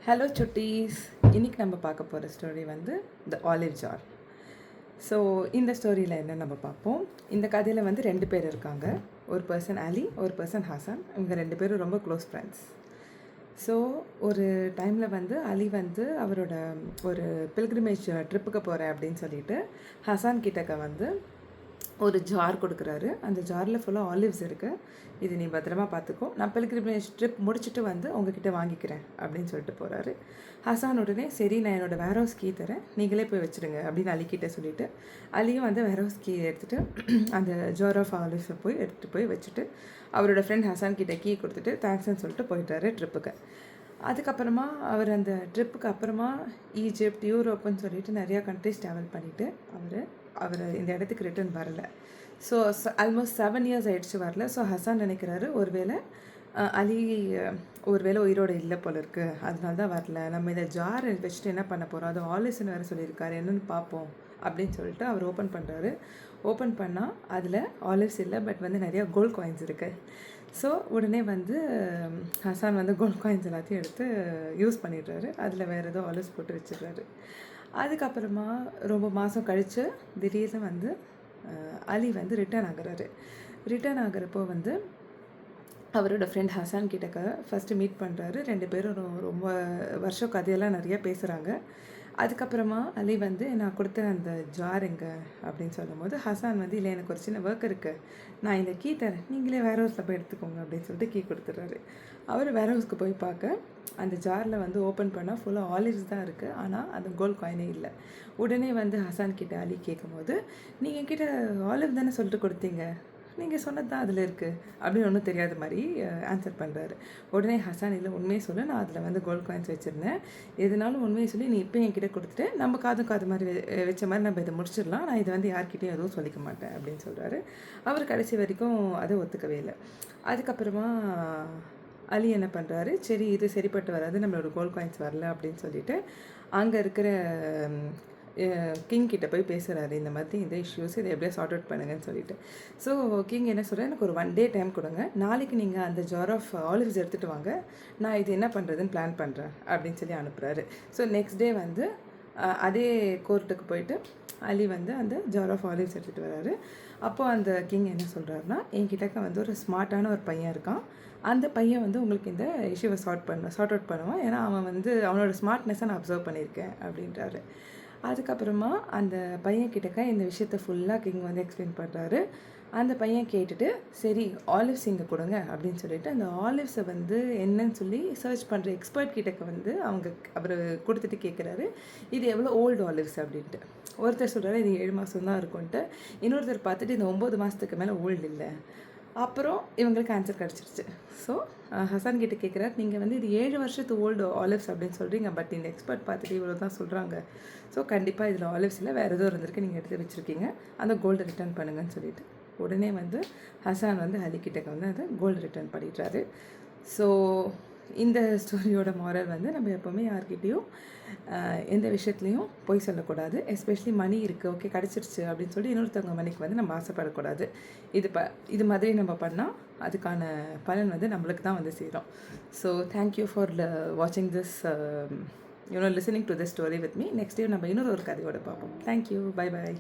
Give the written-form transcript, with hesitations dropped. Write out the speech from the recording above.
Hello சுட்டீஸ். இன்றைக்கி நம்ம பார்க்க போகிற ஸ்டோரி வந்து த ஆலிவ் ஜார். ஸோ இந்த ஸ்டோரியில் என்ன நம்ம பார்ப்போம். இந்த கதையில் வந்து 2 பேர் இருக்காங்க. ஒரு பர்சன் அலி, ஒரு பர்சன் ஹசன். இவங்க 2 பேரும் ரொம்ப க்ளோஸ் ஃப்ரெண்ட்ஸ். ஸோ ஒரு டைமில் வந்து அலி வந்து அவரோட ஒரு பில்கிரிமேஜ் ட்ரிப்புக்கு போகிறேன் அப்படின்னு சொல்லிட்டு ஹசான் கிட்டக்க வந்து ஒரு ஜார் கொடுக்குறாரு. அந்த ஜாரில் ஃபுல்லாக ஆலிவ்ஸ் இருக்குது. இது நீ பத்திரமா பார்த்துக்கோ, நான் பில்கிரிமேஜ் ட்ரிப் முடிச்சுட்டு வந்து உங்ககிட்ட வாங்கிக்கிறேன் அப்படின்னு சொல்லிட்டு போகிறாரு. ஹசான் உடனே சரி, நான் என்னோடய வேர் ஹவுஸ் கீ தரேன், நீங்களே போய் வச்சுடுங்க அப்படின்னு அலிக்கிட்ட சொல்லிவிட்டு அலியும் வந்து வேர் ஹவுஸ் கீ எடுத்துகிட்டு அந்த ஜார் ஆஃப் ஆலிவ்ஸை போய் எடுத்துகிட்டு போய் வச்சுட்டு அவரோட ஃப்ரெண்ட் ஹசான் கிட்ட கீ கொடுத்துட்டு தேங்க்ஸ்ன்னு சொல்லிட்டு போயிட்டாரு ட்ரிப்புக்கு. அதுக்கப்புறமா அவர் அந்த ட்ரிப்புக்கு அப்புறமா ஈஜிப்ட், யூரோப்புன்னு சொல்லிட்டு நிறையா கண்ட்ரிஸ் ட்ராவல் பண்ணிவிட்டு அவர் இந்த இடத்துக்கு ரிட்டர்ன் வரலை. ஸோ ஆல்மோஸ்ட் 7 இயர்ஸ் ஆகிடுச்சு வரல. ஸோ ஹசான் நினைக்கிறாரு ஒருவேளை அலி ஒருவேளை உயிரோடு இல்லை போல இருக்குது, அதனால தான் வரல. நம்ம இதை ஜார் வச்சுட்டு என்ன பண்ண போகிறோம், அது ஆலிவ்ஸ்ன்னு வேறு சொல்லியிருக்காரு, என்னென்னு பார்ப்போம் அப்படின்னு சொல்லிட்டு அவர் ஓப்பன் பண்ணுறாரு. ஓப்பன் பண்ணால் அதில் ஆலிவ்ஸ் இல்லை, பட் வந்து நிறையா கோல்ட் காயின்ஸ் இருக்குது. ஸோ உடனே வந்து ஹசான் வந்து கோல்ட் காயின்ஸ் எல்லாத்தையும் எடுத்து யூஸ் பண்ணிடுறாரு. அதில் வேறு ஏதோ ஆலிவ்ஸ் போட்டு வச்சிடுறாரு. அதுக்கப்புறமா ரொம்ப மாதம் கழித்து திடீர்னு வந்து அலி வந்து ரிட்டர்ன் ஆகுறாரு. ரிட்டர்ன் ஆகிறப்போ வந்து அவரோட ஃப்ரெண்ட் ஹசான் கிட்டக்க ஃபஸ்ட்டு மீட் பண்ணுறாரு. 2 பேரும் ரொம்ப வருஷம் கதையெல்லாம் நிறையா பேசுகிறாங்க. அதுக்கப்புறமா அலி வந்து நான் கொடுத்த அந்த ஜார் எங்கே அப்படின்னு சொல்லும்போது ஹசான் வந்து இல்லை, எனக்கு ஒரு சின்ன ஒர்க் இருக்குது, நான் இந்த கீ தரேன், நீங்களே வேர் ஹவுஸில் போய் எடுத்துக்கோங்க அப்படின்னு சொல்லிட்டு கீ கொடுத்துட்றாரு. அவர் வேர் ஹவுஸ்க்கு போய் பார்க்க அந்த ஜாரில் வந்து ஓப்பன் பண்ணால் ஃபுல்லாக ஆலிவ்ஸ் தான் இருக்குது, ஆனால் அந்த கோல்ட் காயினே இல்லை. உடனே வந்து ஹசான் கிட்ட அலி கேட்கும்போது நீங்கள் கிட்ட ஆலிவ் தானே சொல்லிட்டு கொடுத்தீங்க, நீங்கள் சொன்னது தான் அதில் இருக்குது அப்படின்னு ஒன்றும் தெரியாத மாதிரி ஆன்சர் பண்ணுறாரு. உடனே ஹசான் இல்லை, உண்மையை சொல்லு, நான் அதில் வந்து கோல்ட் காயின்ஸ் வச்சுருந்தேன், எதுனாலும் உண்மையை சொல்லி நீ இப்போ என்கிட்ட கொடுத்துட்டு நம்ம காது மாதிரி வச்ச மாதிரி நம்ம இதை முடிச்சிடலாம், நான் இதை வந்து யார்கிட்டையும் எதுவும் சொல்லிக்க மாட்டேன் அப்படின்னு சொல்கிறாரு. அவர் கடைசி வரைக்கும் அதை ஒத்துக்கவே இல்லை. அதுக்கப்புறமா அலி என்ன பண்ணுறாரு, சரி இது சரிப்பட்டு வராது, நம்மளோட கோல்ட் காயின்ஸ் வரல அப்படின்னு சொல்லிட்டு அங்கே இருக்கிற கிங் கிட்ட போய் பேசுகிறாரு. இந்த மாதிரி இந்த இஷ்யூஸ் இதை எப்படியா சார்ட் அவுட் பண்ணுங்கன்னு சொல்லிட்டு. ஸோ கிங் என்ன சொல்கிறேன், எனக்கு ஒரு 1 டே டைம் கொடுங்க, நாளைக்கு நீங்கள் அந்த ஜார் ஆஃப் ஆலிவ்ஸ் எடுத்துகிட்டு வாங்க, நான் இது என்ன பண்ணுறதுன்னு பிளான் பண்ணுறேன் அப்படின்னு சொல்லி அனுப்புகிறாரு. ஸோ நெக்ஸ்ட் டே வந்து அதே கோர்ட்டுக்கு போயிட்டு அலி வந்து அந்த ஜார் ஆஃப் ஆலிவ்ஸ் எடுத்துகிட்டு வர்றாரு. அப்போது அந்த கிங் என்ன சொல்கிறாருன்னா, என்கிட்டக்க வந்து ஒரு ஸ்மார்ட்டான ஒரு பையன் இருக்கான், அந்த பையன் வந்து உங்களுக்கு இந்த இஷ்யூவை சார்ட் அவுட் பண்ணுவான், ஏன்னா அவன் வந்து அவனோட ஸ்மார்ட்னஸை நான் அப்சர்வ் பண்ணியிருக்கேன் அப்படின்றாரு. அதுக்கப்புறமா அந்த பையன் கிட்டக்க இந்த விஷயத்தை ஃபுல்லாக கிங் வந்து எக்ஸ்பிளைன் பண்ணுறாரு. அந்த பையன் கேட்டுட்டு சரி ஆலிவ்ஸ் இங்கே கொடுங்க அப்படின்னு சொல்லிட்டு அந்த ஆலிவ்ஸை வந்து என்னன்னு சொல்லி சர்ச் பண்ணுற எக்ஸ்பர்ட் கிட்டக்க வந்து அவர் கொடுத்துட்டு கேட்குறாரு, இது எவ்வளோ ஓல்டு ஆலிவ்ஸ் அப்படின்ட்டு. ஒருத்தர் சொல்கிறாரு இது 7 மாதம் தான் இருக்கும்ன்ட்டு, இன்னொருத்தர் பார்த்துட்டு இந்த 9 மாதத்துக்கு மேலே ஓல்டு இல்லை. அப்புறம் இவங்களுக்கு ஆன்சர் கிடச்சிருச்சு. ஸோ ஹசான் கிட்ட கேட்குறாரு, நீங்கள் வந்து இது 7 வருஷத்து ஓல்டு ஆலிவ்ஸ் அப்படின்னு சொல்கிறீங்க, பட் இந்த எக்ஸ்பர்ட் பார்த்துட்டு இவ்வளோ தான் சொல்கிறாங்க, ஸோ கண்டிப்பாக இதில் ஆலிவ்ஸ் இல்லை, வேறு ஏதோ இருந்திருக்கு, நீங்கள் எடுத்து வச்சுருக்கீங்க, அந்த கோல்டு ரிட்டர்ன் பண்ணுங்கன்னு சொல்லிட்டு உடனே வந்து ஹசான் வந்து அலி கிட்டக்க வந்து அந்த கோல்டு ரிட்டர்ன் பண்ணிடுறாரு. ஸோ இந்த ஸ்டோரியோட மாரல் வந்து நம்ம எப்போவுமே யார்கிட்டையும் எந்த விஷயத்துலையும் போய் சொல்லக்கூடாது. எஸ்பெஷலி மணி இருக்குது, ஓகே கிடச்சிருச்சு அப்படின்னு சொல்லி இன்னொருத்தவங்க மணிக்கு வந்து நம்ம ஆசைப்படக்கூடாது. இது மாதிரி நம்ம பண்ணால் அதுக்கான பலன் வந்து நம்மளுக்கு தான் வந்து சேரும். ஸோ தேங்க்யூ ஃபார் வாட்சிங் this listening to this story with me. Next day நம்ம இன்னொரு கதையோட பார்ப்போம். Thank you, bye bye.